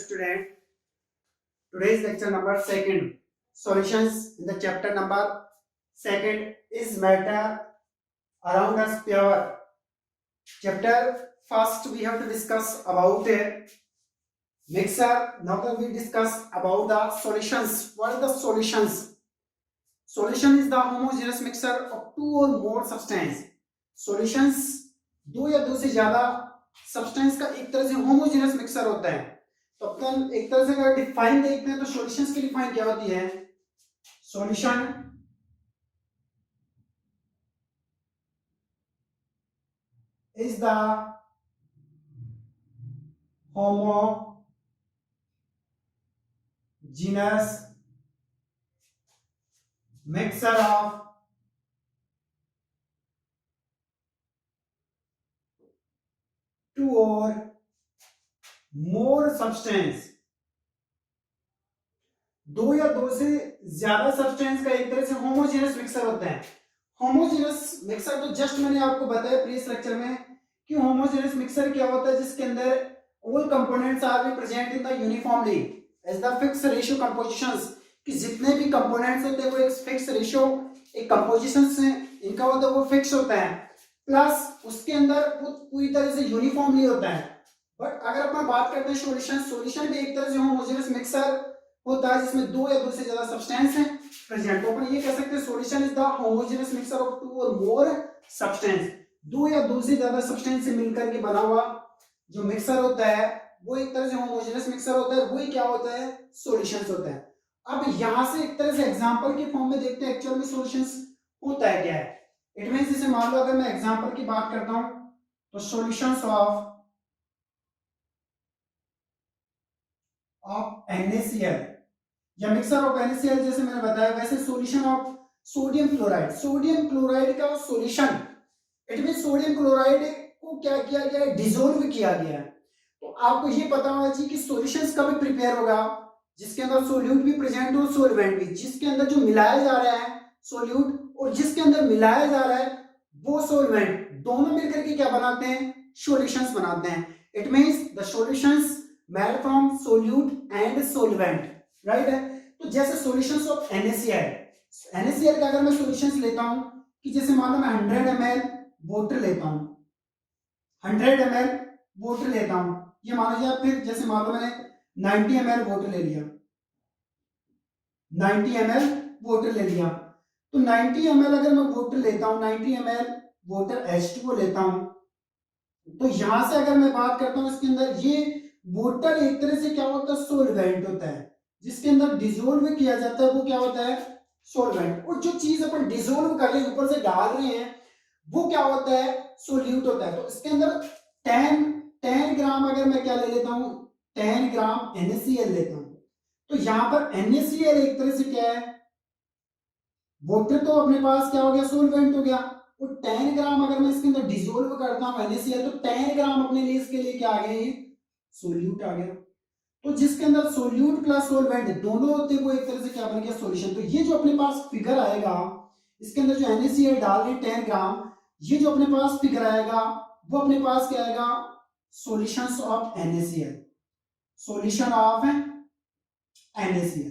student. Today's lecture number second. Solutions in the chapter number second is matter around us pure. Chapter first we have to discuss about a mixer. Now that we discuss about the solutions. What are the solutions? Solution is the homogeneous mixture of two or more substance. Solutions दो या दो से ज्यादा substance का एक तरह से homogeneous mixture होता है। तो अपन एक तरह से अगर डिफाइन देखते हैं तो सॉल्यूशंस की डिफाइन क्या होती है? Solution is the homogeneous mixture of two or more substance. दो या दो से ज्यादा सब्सटेंस का एक तरह से होमोजेनस मिक्सचर होता है। होमोजेनस मिक्सचर तो जस्ट मैंने आपको बताया प्रीवियस लेक्चर में कि होमोजेनस मिक्सचर क्या होता है, जिसके अंदर all components are be present in the uniformly as the fix ratio compositions, कि जितने भी कंपोनेंट्स होते हैं वो एक फिक्स रेशियो एक कंपोजिशन से इनका होता है वो फिक्स होता है, प्लस उसके अंदर वो पूरी तरह से यूनिफॉर्मली होता है। बट अगर अपन बात करते हैं सॉल्यूशन भी एक तरह से होमोजेनस मिक्सचर होता है जिसमें दो या दो से ज्यादा सब्सटेंस हैं प्रेजेंट। तो अपन ये कह सकते हैं solution is the homogeneous mixture of two or more substance. दो या दो से ज्यादा सब्सटेंस से मिलकर के बना हुआ जो मिक्सचर होता है वो एक तरह से होमोजेनस मिक्सचर होता है, वही क्या होता है? सॉल्यूशंस होता है। अब यहां से एक तरह से एग्जांपल के फॉर्म में देखते हैं एक्चुअल में सॉल्यूशंस होता है क्या है। इट मींस जैसे मान लो अगर मैं एग्जांपल की बात करता हूं तो सॉल्यूशंस ऑफ NaCl या मिक्सचर ऑफ NaCl, जैसे मैंने बताया वैसे सॉल्यूशन ऑफ सोडियम क्लोराइड का solution. It mean sodium chloride को क्या किया गया है? डिसॉल्व किया गया है। तो आपको ये पता होना चाहिए कि सॉल्यूशंस कभी प्रिपेयर होगा जिसके अंदर सोल्यूट भी प्रेजेंट हो, सॉल्वेंट भी, जिसके अंदर जो मिलाया जा रहा है सोल्यूट और जिसके अंदर मिलाया जा रहा है वो सॉल्वेंट, दोनों मिलकर के क्या बनाते हैं? सॉल्यूशंस बनाते हैं। It means the solutions made from solute and solvent, right है। तो जैसे सॉल्यूशंस ऑफ NaCl का अगर मैं सॉल्यूशंस लेता हूं कि जैसे मान लो मैं 100 ml वाटर लेता हूं, 100 ml वाटर लेता हूं, ये मान लीजिए। फिर जैसे मान लो मैंने 90 ml वाटर ले लिया, 90 ml वाटर ले लिया, तो 90 ml अगर मैं वाटर लेता हूं, 90 ml वाटर H2O लेता हूं, तो यहां से अगर मैं बात करता हूं इसके अंदर ये वाटर एक तरह से क्या होता है? सॉल्वेंट होता है, जिसके अंदर डिसॉल्व किया जाता है वो क्या होता है? सॉल्वेंट। और जो चीज अपन डिसॉल्व कर रहे हैं ऊपर से डाल रहे हैं वो क्या होता है? सोल्यूट होता है। तो इसके अंदर 10 ग्राम अगर मैं क्या ले लेता हूं, 10 ग्राम NaCl लेता हूं, तो यहां पर NaCl एक तरह से क्या है? वाटर तो अपने पास क्या हो गया? सॉल्वेंट हो गया। और 10 ग्राम अगर मैं इसके अंदर डिसॉल्व करता हूं NaCl, तो 10 ग्राम अपने लिए इसके लिए क्या आ गया? सोल्यूट आ गया। तो जिसके अंदर सोल्यूट प्लस सॉल्वेंट दोनों होते हैं वो एक तरह से क्या बन गया? सॉल्यूशन। तो ये जो अपने पास फिगर आएगा इसके अंदर जो NaCl डाल रहे 10 ग्राम, ये जो अपने पास फिगर आएगा वो अपने पास क्या आएगा? Solutions of NaCl, solution of NaCl।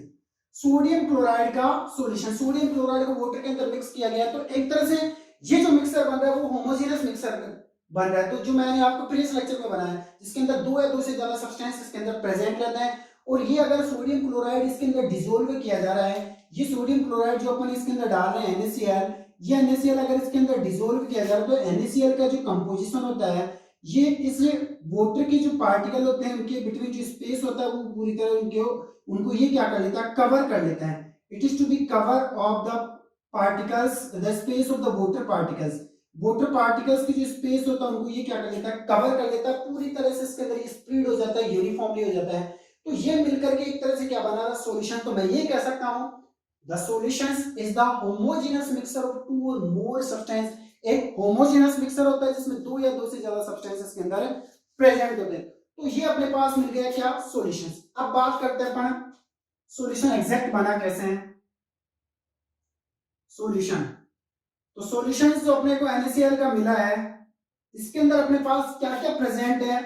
Sodium chloride का सॉल्यूशन, सोडियम क्लोराइड को वाटर के अंदर मिक्स किया गया, तो एक तरह से ये जो मिक्सर बन रहा है वो होमोजेनस मिक्सर बन रहा है। तो जो मैंने आपको प्रीवियस लेक्चर में बनाया जिसके अंदर दो या दो से ज्यादा सब्सटेंस इसके अंदर प्रेजेंट रहता है, और ये अगर सोडियम क्लोराइड इसके अंदर डिसॉल्व किया जा रहा है, ये सोडियम क्लोराइड जो अपन इसके अंदर डाल रहे हैं NaCl, ये NaCl अगर इसके अंदर डिसॉल्व किया जा रहा है तो NaCl का जो कंपोजिशन होता है ये इस वाटर के जो पार्टिकल होते हैं उनके बिटवीन जो स्पेस होता है वो पूरी तरह उनको ये क्या कर लेता है? कवर कर लेता है। It is to be cover of the particles, the space of the water particles. Water particles की जो स्पेस होता है उनको ये क्या कर लेता है? कवर कर लेता है, पूरी तरह से इसके अंदर स्प्रेड हो जाता है, यूनिफॉर्मली हो जाता है। तो ये मिलकर के एक तरह से क्या बना रहा? सॉल्यूशन। तो मैं ये कह सकता हूं the solutions is the homogeneous mixture of two or more substance. एक होमोजेनस मिक्सचर होता है जिसमें दो या दो से ज्यादा सब्सटेंसेस के अंदर प्रेजेंट होते हैं। तो ये अपने पास मिल गया क्या? सॉल्यूशंस। अब बात करते हैं अपन सॉल्यूशन एग्जैक्ट बना कैसे है। सॉल्यूशन, तो सॉल्यूशंस जो अपने को NaCl का मिला है इसके अंदर अपने पास क्या क्या प्रेजेंट है,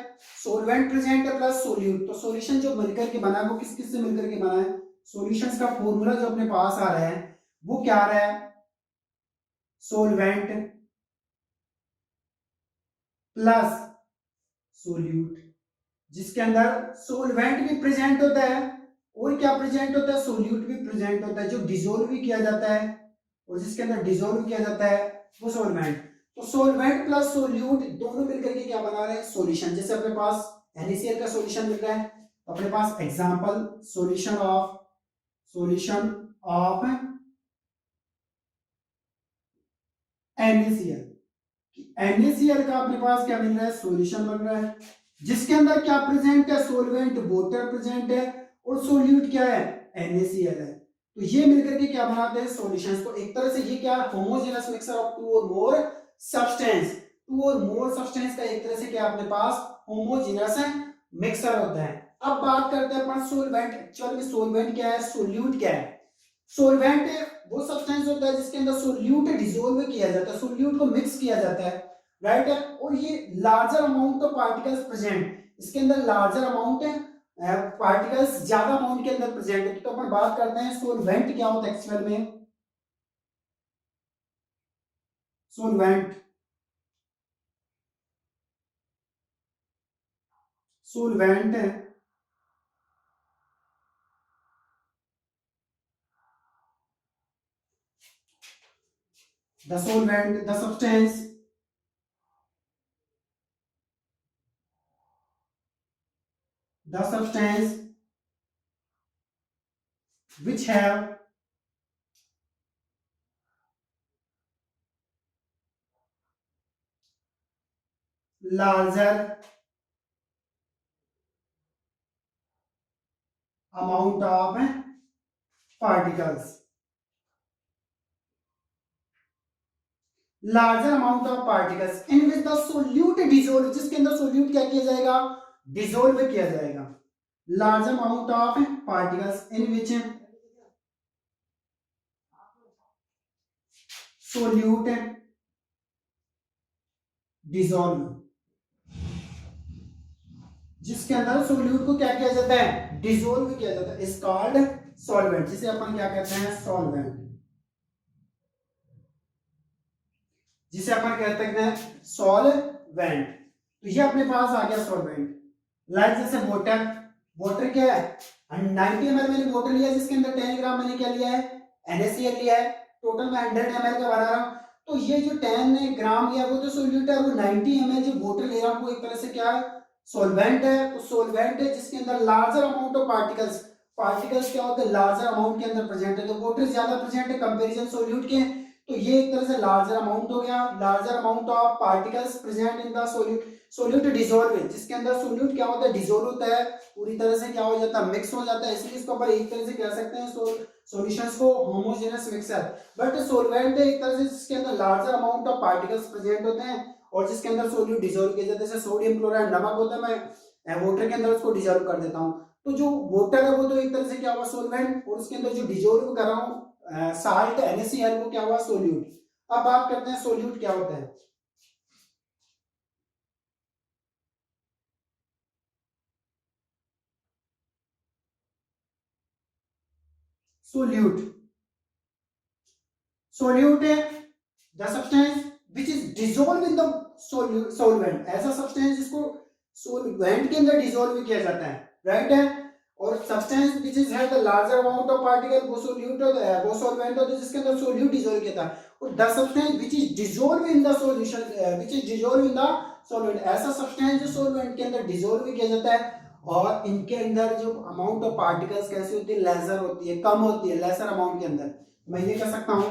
सोलवेंट प्रेजेंट है प्लस सोल्यूट। तो सॉल्यूशन जो मिलकर के बना है वो किस किस से मिलकर के बना है, सॉल्यूशंस का फॉर्मूला जो अपने पास आ रहा है वो क्या आ रहा है, सोलवेंट प्लस सोल्यूट, जिसके अंदर सोलवेंट भी प्रेजेंट होता है और क्या प्रेजेंट होता है, सोल्यूट भी प्रेजेंट होता है, जो डिसोल्व भी किया जाता है और जिसके अंदर डिसोल्व किया जाता है वो सोलवेंट। तो सोलवेंट प्लस सोल्यूट दोनों मिलकर के क्या बना रहे हैं, सॉल्यूशन। जैसे अपने पास NaCl का सॉल्यूशन मिल रहा है, तो अपने पास example solution of NaCl, NaCl का अपने पास क्या मिल रहा है, सॉल्यूशन बन रहा है, जिसके अंदर क्या प्रेजेंट है, सोलवेंट वाटर प्रेजेंट है और सोल्यूट क्या है, NaCl है। तो ये मिलकर के क्या बनाते हैं, सॉल्यूशंस। तो एक तरह से ये क्या है, homogeneous mixture of two or more substance. To or more substance का एक तरह से क्या अपने पास होमोजेनस मिक्सचर होता है। अब बात करते हैं अपन सोलवेंट। एक्चुअल में सोलवेंट क्या है, सोल्यूट क्या है। सोलवेंट वो सब्सटेंस होता है जिसके अंदर सोल्यूट डिसोल्व किया जाता है, सोल्यूट को मिक्स किया जाता है, राइट है। और ये larger amount of particles present, इसके अंदर लार्जर अमाउंट है पार्टिकल्स ज्यादा अमाउंट के अंदर प्रेजेंट है। तो अपन बात करते हैं सोलवेंट क्या होता है एक्चुअल में। Solvent solvent the solvent the substance which have larger amount of particles, larger amount of particles in which the solute dissolve, जिसके अंदर सोल्यूट क्या किया जाएगा, डिसोल्व किया जाएगा। Larger amount of particles in which solute dissolve, जिसके अंदर solute को क्या किया जाता है, डिसोल्व किया जाता है, इज कॉल्ड सॉल्वेंट, जिसे अपन क्या कहते हैं, सॉल्वेंट, जिसे अपन कहते हैं सॉल्वेंट। तो ये अपने पास आ गया सॉल्वेंट। लाइक जैसे वाटर, वाटर क्या है, 90 ml मैंने वाटर लिया जिसके अंदर 10 ग्राम मैंने क्या लिया है, NaCl लिया है। टोटल मैं 100 ml का बना रहा हूँ। तो ये जो 10 ग्राम लिया वो तो सोल्यूट है, वो 90 ml जो वाटर ले रहा हूँ वो एक तरह से क्या है, सोलवेंट है। तो सोलवेंट है जिसके अंदर larger amount of particles, particles क्या होते हैं, लार्जर अमाउंट के अंदर प्रेजेंट है। तो वाटर ज्यादा प्रेजेंट है कंपेरिजन सोल्यूट के। तो ये एक तरह से लार्जर अमाउंट हो गया, larger amount of particles present in the solute. Solute dissolve है जिसके अंदर सोल्यूट क्या होता है, डिसॉल्व होता है, पूरी तरह से क्या हो जाता है, मिक्स हो जाता है। इसलिए इसको अपन एक तरह से कह सकते हैं सॉल्यूशंस को होमोजेनस मिक्सचर। बट सोलवेंट एक तरह से जिसके अंदर larger amount of particles present होते हैं और जिसके अंदर सोल्यूट डिसॉल्व किया जाता है। जैसे सोडियम क्लोराइड नमक होता है, मैं वाटर के अंदर उसको डिसॉल्व कर देता हूँ। तो जो वाटर है वो तो एक तरह से क्या हुआ, सोलवेंट, और उसके अंदर जो डिसॉल्व कर रहा हूँ साल्ट NaCl वो क्या हुआ, सोल्यूट। अब बात करते हैं सोल्यूट क्या होता है। सोल्यूट, सोल्यूट है the substance which is dissolve in the solvent, ऐसा सब्सटेंस जिसको सोलवेंट के अंदर डिसॉल्व किया जाता है, राइट है। और substance which is have the larger amount of particle वो सोल्यूट होता है, वो सॉल्वेंट होता है जिसके अंदर सोल्यूट डिसॉल्व किया था। और the substance which is dissolve in the solution, which is dissolve in the solvent, ऐसा सब्सटेंस जो सॉल्वेंट के अंदर डिसॉल्व किया जाता है और इनके अंदर जो अमाउंट ऑफ पार्टिकल्स कैसी होती है, लेजर होती है, कम होती है, लेसर अमाउंट के अंदर। मैं ये कह सकता हूं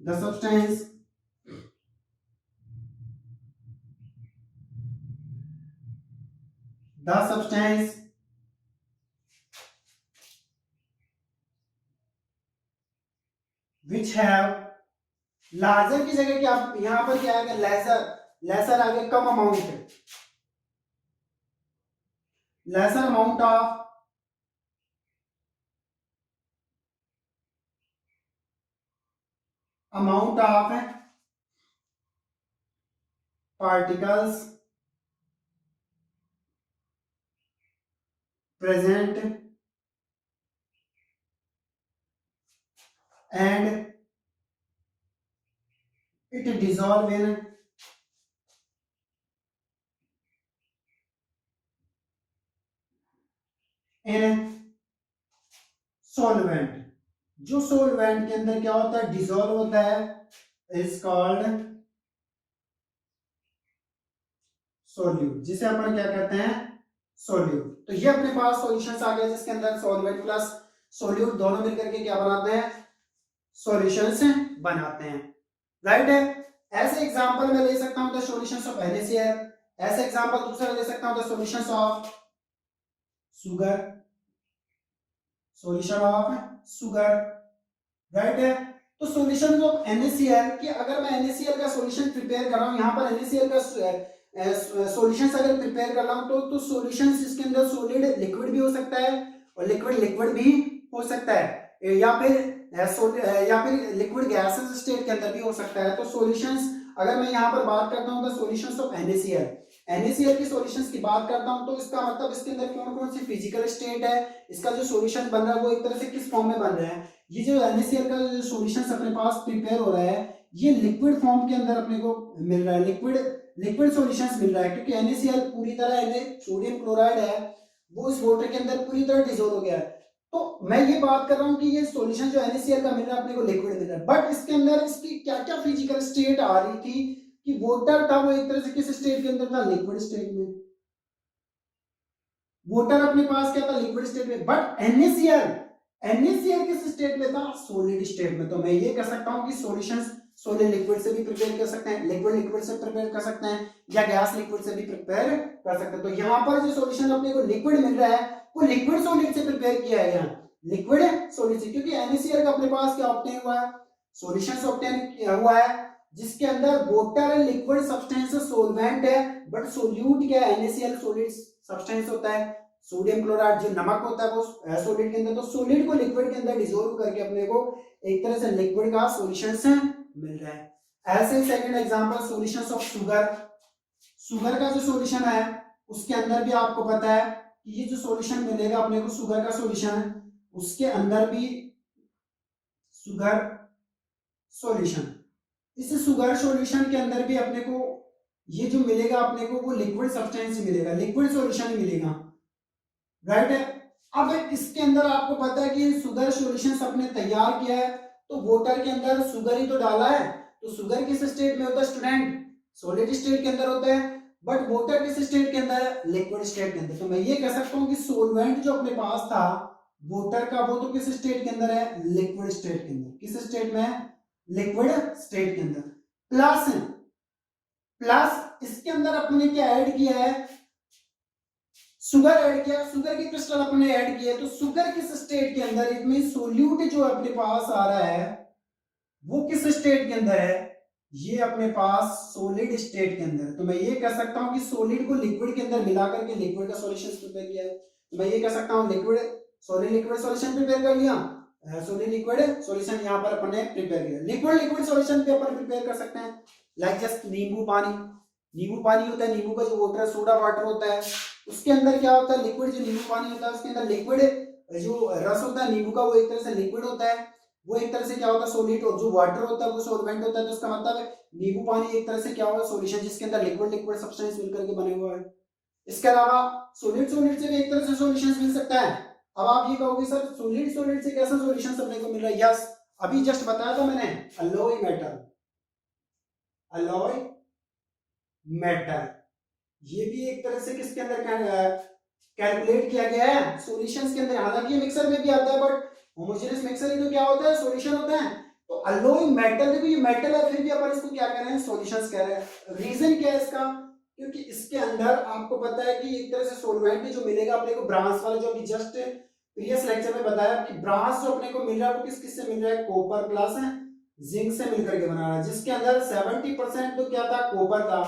the substance the substance which have larger की जगह क्या यहां पर क्या आएगा, लेसर, लेसर आ गया, कम amount, lesser amount of amount of particles present and it dissolve in solvent। जो solvent के अंदर क्या होता है, dissolve होता है, is called solute, जिसे अपन क्या कहते हैं, solute। तो ये अपने पास सॉल्यूशंस आ गए जिसके अंदर सॉल्वेंट प्लस सोल्यूट दोनों मिलकर के क्या बनाते हैं, सॉल्यूशंस बनाते हैं, राइट है। ऐसे एग्जांपल मैं ले सकता हूं द सॉल्यूशंस ऑफ NaCl, ऐसे एग्जांपल दूसरा ले सकता हूं the solutions of sugar, solution of sugar, right है। तो सॉल्यूशन ऑफ NaCl कि अगर मैं NaCl का सॉल्यूशन प्रिपेयर कर रहा हूं, यहां पर NaCl का सॉल्यूशंस अगर प्रिपेयर कर रहा हूं तो सॉल्यूशंस इसके अंदर सॉलिड लिक्विड भी हो सकता है और लिक्विड लिक्विड भी हो सकता है, या फिर लिक्विड गैसेस स्टेट के अंदर भी हो सकता है। तो सॉल्यूशंस अगर मैं यहाँ पर बात करता हूँ द सॉल्यूशंस ऑफ NaCl की सॉल्यूशंस की बात करता हूँ तो इसका मतलब इसके अंदर कौन कौन सी फिजिकल स्टेट है, इसका जो सॉल्यूशन बन रहा है वो एक तरह से किस फॉर्म में बन रहा है। ये जो NaCl का जो सॉल्यूशंस अपने पास प्रिपेयर हो रहा है ये लिक्विड फॉर्म के अंदर अपने को मिल रहा है, लिक्विड सॉल्यूशंस मिल रहा है, क्योंकि NaCl पूरी तरह सोडियम क्लोराइड है वो इस वाटर के अंदर पूरी तरह डिसॉल्व हो गया है। तो मैं ये बात कर रहा हूँ कि ये सॉल्यूशन जो NaCl का मिल रहा है अपने को लिक्विड मिल रहा है, बट इसके अंदर इसकी क्या क्या फिजिकल स्टेट आ रही थी कि वाटर था वो एक तरह से किस स्टेट के अंदर था, लिक्विड स्टेट में। वाटर अपने पास क्या था, लिक्विड स्टेट में, बट NaCl किस स्टेट में था, सॉलिड स्टेट में। तो मैं ये कह सकता हूँ कि सॉल्यूशंस सॉलिड लिक्विड से भी प्रिपेयर कर सकते हैं, लिक्विड लिक्विड से प्रिपेयर कर सकते हैं, या गैस लिक्विड से भी प्रिपेयर कर सकते हैं। तो यहाँ पर जो सॉल्यूशन अपने को लिक्विड मिल रहा है वो लिक्विड सॉलिड से प्रिपेयर किया है, यहाँ लिक्विड सॉलिड से, क्योंकि NaCl का अपने पास क्या ऑब्टेन हुआ है, सॉल्यूशन ऑब्टेन हुआ है जिसके अंदर वाटर लिक्विड सब्सटेंस सॉल्वेंट है, बट सोल्यूट क्या है, NaCl सॉलिड सब्सटेंस होता है, सोडियम क्लोराइड जो नमक होता है वो सॉलिड के अंदर, तो सॉलिड को लिक्विड के अंदर डिसॉल्व करके अपने को एक तरह से लिक्विड का सॉल्यूशंस मिल रहा है। ऐसे second example solutions of sugar का जो सॉल्यूशन है उसके अंदर भी आपको पता है कि ये जो सॉल्यूशन मिलेगा अपने को सुगर का सॉल्यूशन उसके अंदर भी सुगर सॉल्यूशन, इस सुगर सॉल्यूशन के अंदर भी अपने को ये जो मिलेगा अपने को वो लिक्विड सब्सटेंस मिलेगा, लिक्विड सॉल्यूशन ही मिलेगा, राइट है। अब इसके अंदर आपको पता है कि शुगर सॉल्यूशंस अपने तैयार किया है तो वाटर के अंदर शुगर ही तो डाला है, तो शुगर किस स्टेट में होता है स्टूडेंट, सॉलिड स्टेट के अंदर होता है, बट वाटर किस स्टेट के अंदर है, लिक्विड स्टेट के अंदर। तो मैं ये कह सकता हूं कि सॉल्वेंट जो अपने पास था वाटर का वो तो किस स्टेट के अंदर है, लिक्विड स्टेट के अंदर, किस स्टेट में है, लिक्विड स्टेट के अंदर। प्लस प्लस इसके अंदर अपने क्या ऐड किया है, शुगर ऐड किया, शुगर के क्रिस्टल अपने ऐड किए, तो शुगर किस स्टेट के अंदर, इसमें सोल्यूट जो अपने पास आ रहा है वो किस स्टेट के अंदर है, ये अपने पास सॉलिड स्टेट के अंदर। तो मैं ये कह सकता हूं कि सॉलिड को लिक्विड के अंदर मिला करके लिक्विड का सॉल्यूशन प्रिपेयर किया है। तो मैं ये कह सकता हूं liquid solid liquid solution prepare कर लिया, सॉलिड लिक्विड सॉल्यूशन यहां पर अपन ने प्रिपेयर किया। लिक्विड लिक्विड सॉल्यूशन भी अपन प्रिपेयर कर सकते हैं, लाइक जस्ट नींबू पानी होता है, नींबू का जो वाटर सोडा वाटर होता है उसके अंदर क्या होता है, लिक्विड जो नींबू पानी होता है उसके अंदर लिक्विड जो रस होता है नींबू का वो एक तरह से लिक्विड होता है, वो एक तरह से क्या होता है सॉलिड, और जो वाटर होता है वो सॉल्वेंट होता है। तो इसका मतलब है नींबू पानी एक तरह से क्या होगा, सॉल्यूशन जिसके अंदर लिक्विड लिक्विड सब्सटेंस मिलकर के बने हुए हैं। इसके अलावा सॉलिड से भी एक तरह से सॉल्यूशंस मिल सकता है। अब आप ये कहोगे सर सॉलिड से कैसा सॉल्यूशन अपने को मिल रहा है, यस अभी जस्ट बताया था मैंने, अलॉय मेटल ये भी एक तरह से किसके अंदर कैलकुलेट किया गया है, सॉल्यूशंस के अंदर। हालांकि मिक्सर में भी आता है बट होमोजेनियस मिक्सर ही तो क्या होता है, सॉल्यूशन होता है। तो अलॉय मेटल भी मेटल है, फिर भी अपन इसको क्या कह रहे हैं, सॉल्यूशंस कह रहे हैं। रीजन क्या है इसका, क्योंकि इसके अंदर आपको पता है कि एक तरह से सॉल्वेंट जो मिलेगा अपने को ब्रांस वाला, जो अभी जस्ट प्रीवियस लेक्चर में बताया कि ब्रांस जो अपने को मिल रहा है वो किस से मिल रहा है, कॉपर प्लस जिंक से मिलकर के बना रहा है, जिसके अंदर 70% तो क्या था, कॉपर था,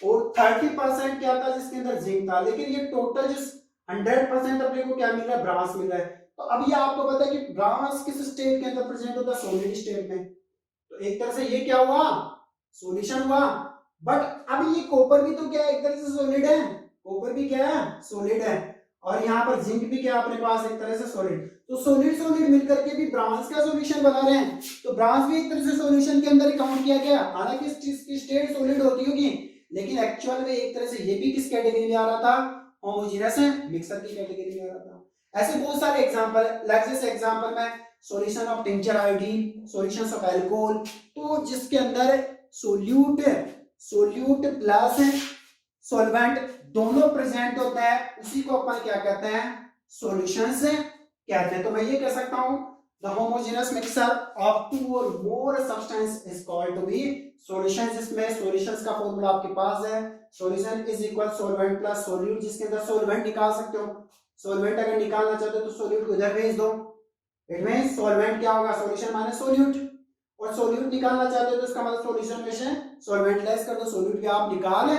और 30% क्या था जिसके अंदर जिंक था। लेकिन ये टोटल जो 100% अपने को क्या मिल रहा है, ब्रांस मिल रहा है। तो अब ये आपको पता है कि ब्रांस किस स्टेट के अंदर प्रेजेंट होता है, सॉलिड स्टेट में। तो एक तरह से ये क्या हुआ, सॉल्यूशन हुआ, बट अब ये कॉपर भी तो क्या है, एक तरह से सॉलिड है, कॉपर भी क्या है, सॉलिड है, और यहाँ पर जिंक भी क्या अपने पास एक तरह से सॉलिड, तो सॉलिड सॉलिड मिलकर के भी ब्रांच का सॉल्यूशन बना रहे हैं, तो ब्रांच भी एक तरह से सॉल्यूशन के अंदर काउंट किया गया, हालांकि इस चीज की स्टेट सॉलिड होती होगी, लेकिन एक्चुअल में एक तरह से ये भी किस कैटेगरी में आ रहा था, होमोजेनस मिक्सर की कैटेगरी में आ रहा था। ऐसे बहुत सारे एग्जांपल, लाइक जैसे एग्जांपल में solution of tincture iodine, solutions of alcohol, तो जिसके अंदर सोल्यूट सोल्यूट प्लस सॉल्वेंट दोनों प्रेजेंट होता है, उसी को अपन क्या कहते हैं, सॉल्यूशंस कहते हैं। तो मैं ये कह सकता हूं the homogeneous mixture of two or more substance is called to be solutions. इसमें सॉल्यूशंस का फॉर्मूला आपके पास है, solution is equal solvent plus solute, जिसके अंदर सॉल्वेंट निकाल सकते हो, सॉल्वेंट अगर निकालना चाहते हो तो सोल्यूट को इधर भेज दो, इट मींस सॉल्वेंट क्या होगा, सॉल्यूशन माइनस सोल्यूट, और सोल्यूट निकालना चाहते हो तो इसका मतलब सॉल्यूशन में से सॉल्वेंट लेस कर दो, सोल्यूट भी आप निकाल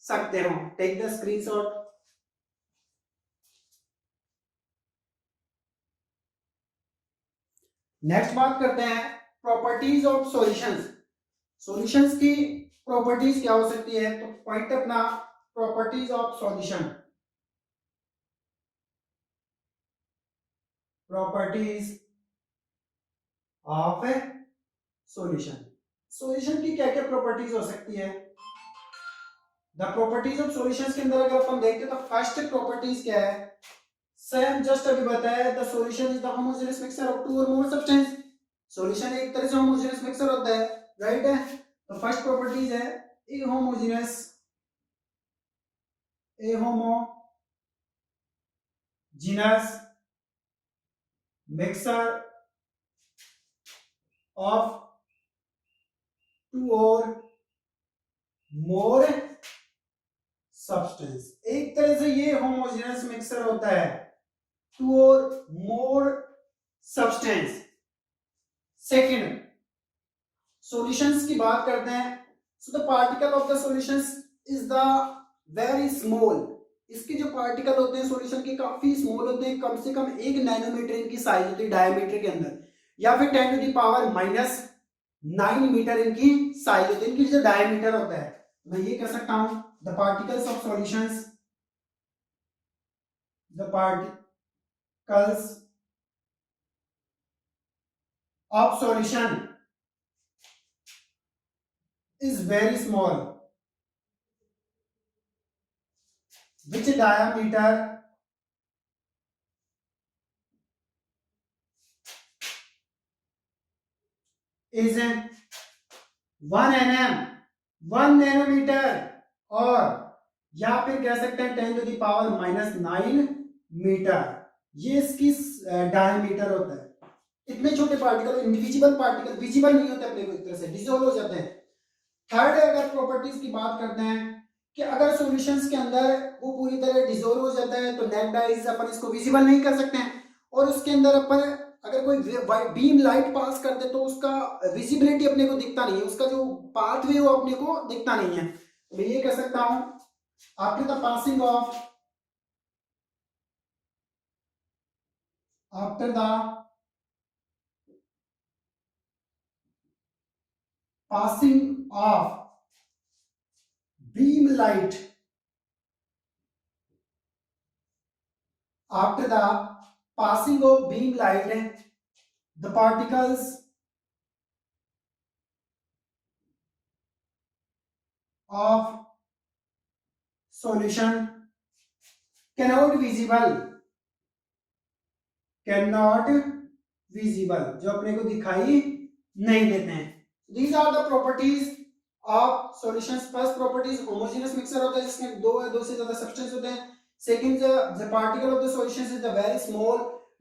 सकते हो। Take the screenshot. नेक्स्ट बात करते हैं प्रॉपर्टीज ऑफ सॉल्यूशंस। सॉल्यूशंस की प्रॉपर्टीज क्या हो सकती है, तो पॉइंट अपना properties of solution, properties of solution. Solution की क्या क्या प्रॉपर्टीज हो सकती है, द प्रॉपर्टीज ऑफ सॉल्यूशंस के अंदर अगर अपन देखते हैं तो फर्स्ट प्रॉपर्टीज क्या है, सेम जस्ट अभी बताया, the solution is the homogeneous mixture of two or more substance. Solution एक तरह से होमोजेनस मिक्सचर होता है, राइट है। तो फर्स्ट प्रॉपर्टीज है a homogeneous, a homogeneous mixture of two or more substance. एक तरह से ये होमोजेनस मिक्सचर होता है to or more substance. Second, solutions की बात करते हैं, so the particle of the solutions is the very small. इसके जो पार्टिकल होते हैं सॉल्यूशन के काफी स्मॉल होते हैं, कम से कम 1 नैनोमीटर इनकी साइज होती है डायमीटर के अंदर, या फिर 10 to the power minus 9 metre इनकी साइज होती है, इनकी जो डायमीटर होता है। मैं ये कह सकता हूं the particles of solutions, the particles of solution is very small, which diameter is 1 nm, 1 nanometre, और या फिर कह सकते हैं 10 to the power minus 9 metre, ये इसकी डायमीटर होता है। इतने छोटे पार्टिकल, इनविजिबल पार्टिकल, विजिबल नहीं होते अपने को, एक तरह से डिसॉल्व हो जाते हैं। थर्ड अगर प्रॉपर्टीज की बात करते हैं कि अगर सॉल्यूशंस के अंदर वो पूरी तरह डिसॉल्व हो जाता है तो नेक्ड आइज अपन इसको विजिबल नहीं कर सकते हैं, और उसके अंदर अपन अगर कोई बीम लाइट पास कर दे तो उसका विजिबिलिटी अपने को दिखता नहीं है, उसका जो पाथवे वो अपने को दिखता नहीं है। मैं ये कह सकता हूं after the passing of, after the passing of beam light, after the passing of beam light, the particles of solution cannot visible, cannot visible, जो अपने को दिखाई नहीं देते हैं। These are the properties of solutions. First property is homogeneous mixture होता है जिसमें दो या दो से ज्यादा सब्सटेंस होते हैं। Second, the particle of the solutions is the very small,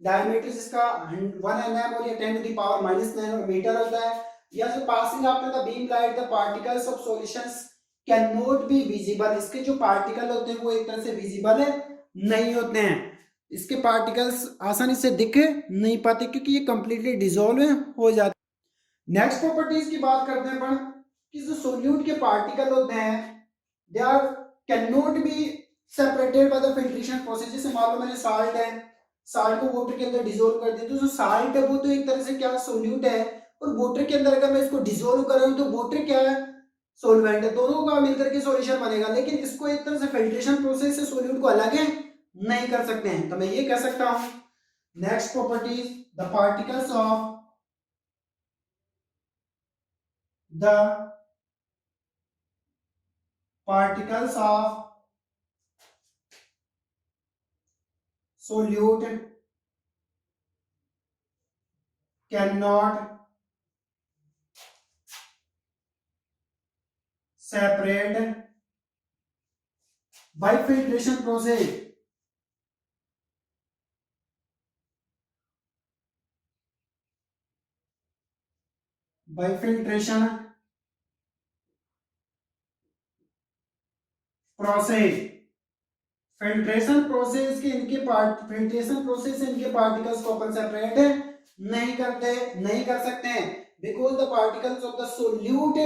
diameter इसका 1 mm और ये 10 to the power minus 9 metre होता है। या जो passing after the beam light, the particles of solutions cannot be visible, इसके जो पार्टिकल होते हैं वो एक तरह से विजिबल नहीं होते हैं, इसके पार्टिकल्स आसानी से दिख नहीं पाते क्योंकि ये कंप्लीटली डिसॉल्व हो जाते हैं। नेक्स्ट प्रॉपर्टीज की बात करते हैं अपन कि जो सोल्यूट के पार्टिकल होते हैं they are can not be separated by the filtration process. जैसे मान लो मैंने साल्ट है, साल्ट को वाटर के अंदर डिसॉल्व कर दिया, तो जो साल्ट है वो तो एक तरह से क्या सोल्यूट है, और वाटर के अंदर अगर मैं इसको डिसॉल्व कर रहा हूं तो वाटर क्या है, सोलवेंट है, दोनों का मिलकर के सॉल्यूशन बनेगा। लेकिन इसको एक तरह से फिल्ट्रेशन प्रोसेस से सॉल्यूट को अलग है नहीं कर सकते हैं। तो मैं ये कह सकता हूं next properties, the particles of solute cannot separate by filtration process. By filtration process, filtration process के इनके फिल्ट्रेशन प्रोसेस से इनके पार्टिकल्स को अपन सेपरेट नहीं कर सकते हैं, because the particles of the solute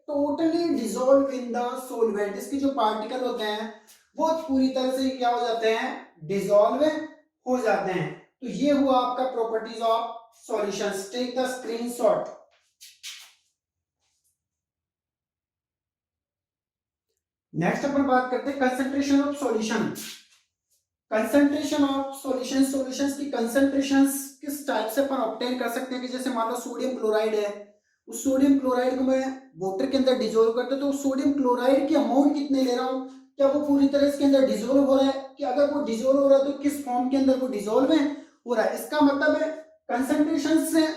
totally dissolve in the solvent. इसके जो पार्टिकल होते हैं वो पूरी तरह से क्या हो जाते हैं, डिसॉल्व हो जाते हैं। तो ये हुआ आपका properties of solutions. Take the screenshot. Next अपन बात करते हैं concentration of solution. Concentration of solution, solutions की कंसंट्रेशंस किस टाइप से अपन ऑब्टेन कर सकते हैं कि जैसे मान लो सोडियम क्लोराइड है, उस सोडियम क्लोराइड को मैं वाटर के अंदर डिसॉल्व करता हूं, तो सोडियम क्लोराइड की अमाउंट कितने ले रहा हूं, क्या वो पूरी तरह इसके अंदर डिसॉल्व हो रहा है, कि अगर वो डिसॉल्व हो रहा है तो किस फॉर्म के अंदर वो डिसॉल्व हो रहा है। इसका मतलब है कंसंट्रेशन से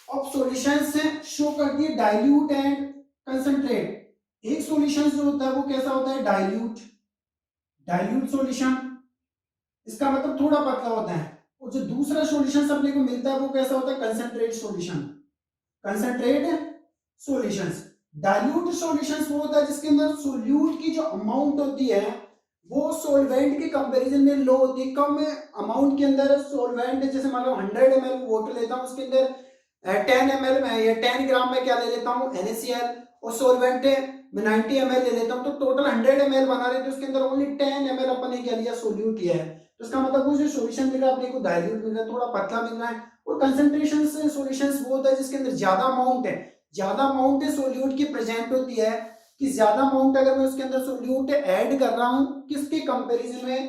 ऑफ सॉल्यूशन से शो करती है डाइल्यूट एंड कंसंट्रेट। एक सॉल्यूशन जो होता है वो कैसा होता है, डाइल्यूट सॉल्यूशन, इसका मतलब थोड़ा पतला होता है। और जो दूसरा सॉल्यूशन अपने को मिलता है वो कैसा होता है, कंसंट्रेट सॉल्यूशंस। डाइल्यूट सॉल्यूशंस वो होता है जिसके अंदर सोल्यूट की जो अमाउंट होती है वो सोलवेंट के कंपैरिजन में लो होती है, कम अमाउंट के अंदर सोलवेंट, जैसे मान लो 100 ml वाटर लेता हूं, उसके अंदर 10 ml में या 10 ग्राम में क्या ले लेता हूं, NaCl, और सोलवेंट मैं 90 ml ले लेता हूं, तो टोटल 100 ml बना रहे, तो उसके अंदर ओनली 10 ml अपन ने क्या लिया, सोल्यूट लिया है। तो इसका मतलब वो जो सॉल्यूशन मिल रहा है अपने को डाइल्यूट मिल रहा है, थोड़ा पतला मिल रहा है। और कंसंट्रेशन से सॉल्यूशंस वो होता है जिसके अंदर ज्यादा अमाउंट है सोल्यूट की प्रेजेंट होती है, कि ज्यादा अमाउंट अगर मैं उसके अंदर सोल्यूट ऐड कर रहा हूं किसके कंपैरिजन में,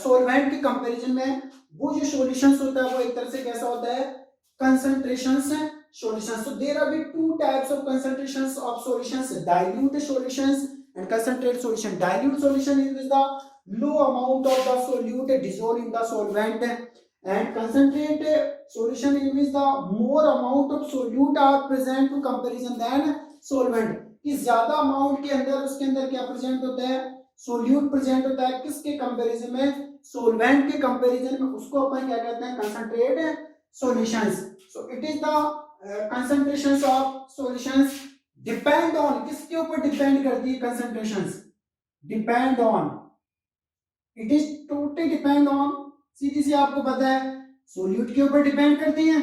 सॉल्वेंट के कंपैरिजन में, वो जो सॉल्यूशंस होता है वो एक तरह से कैसा होता है, concentrations solutions. So there are two types of concentrations of solutions, dilute solutions and concentrate solution. Dilute solution is the low amount of the solute dissolved in the solvent, and concentrate solution in which the more amount of solute are present to comparison than solvent, कि ज्यादा amount के अंदर उसके अंदर क्या present होता है, solute present होता है, किसके कंपैरिजन में, सोलवेंट के कंपैरिजन में, उसको अपन क्या कहते हैं, concentrate solutions. So it is the concentrations of solutions depend on, किसके ऊपर डिपेंड करती है concentrations, depend on, it is totally depend on, सीधी सी आपको पता है सोल्यूट के ऊपर डिपेंड करती हैं,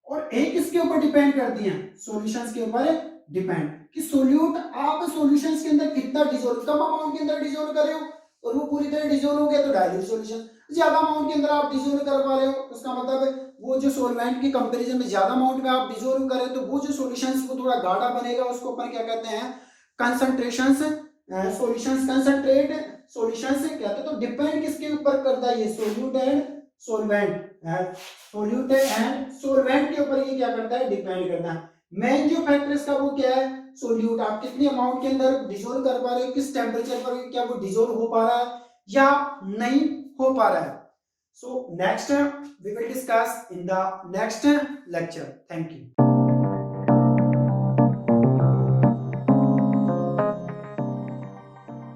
और एक किसके ऊपर डिपेंड करती हैं, सॉल्यूशंस के ऊपर डिपेंड, कि सोल्यूट आप सॉल्यूशंस के अंदर कितना डिसॉल्व, कम अमाउंट के अंदर डिसॉल्व कर रहे हो और वो पूरी तरह डिसॉल्व हो गया तो डाइल्यूट सॉल्यूशन, ज्यादा अमाउंट के अंदर आप डिसॉल्व कर पा रहे हो, उसका मतलब वो जो सोलवेंट के कंपैरिजन में ज्यादा अमाउंट में आप डिसॉल्व करें तो वो जो सॉल्यूशंस वो थोड़ा गाढ़ा बनेगा, उसको अपन क्या कहते हैं, कंसंट्रेशंस सॉल्यूशंस, कंसंट्रेट सॉल्यूशंस कहते हैं। तो डिपेंड किसके ऊपर करता है, ये solute and solvent, solute and solvent के ऊपर ये क्या करता है, डिपेंड करता है। मेन जो फैक्टर इसका वो क्या है, सोल्यूट आप कितनी अमाउंट के अंदर डिसॉल्व कर पा रहे हो, किस टेम्परेचर पर क्या वो डिसॉल्व हो पा रहा है या नहीं हो पा रहा है। So next we will discuss in the next lecture. Thank you.